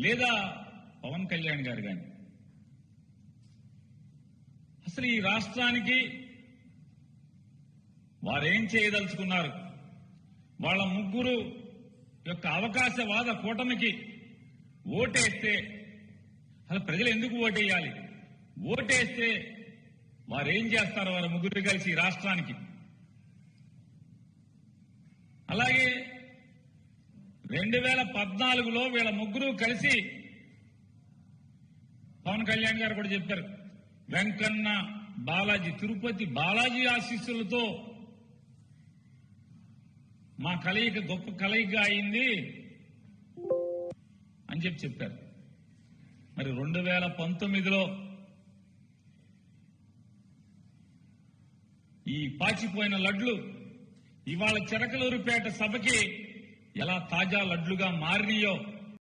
లేదా పవన్ కళ్యాణ్ గారు కానీ అసలు ఈ రాష్ట్రానికి వారేం చేయదలుచుకున్నారు? వాళ్ళ ముగ్గురు యొక్క అవకాశవాద కూటమికి ఓటేస్తే అసలు ప్రజలు ఎందుకు ఓటేయాలి? ఓటేస్తే వారేం చేస్తారు వారి ముగ్గురు కలిసి రాష్ట్రానికి? అలాగే 2014లో వీళ్ళ ముగ్గురు కలిసి పవన్ కళ్యాణ్ గారు కూడా చెప్పారు, వెంకన్న బాలాజీ, తిరుపతి బాలాజీ ఆశీస్సులతో మా కలయిక గొప్ప కలయిక అయింది అని చెప్పారు. మరి 2019లో ఈ పాచిపోయిన లడ్లు ఇవాళ చిరకలూరుపేట సభకి ఎలా తాజా లడ్లుగా మారినాయో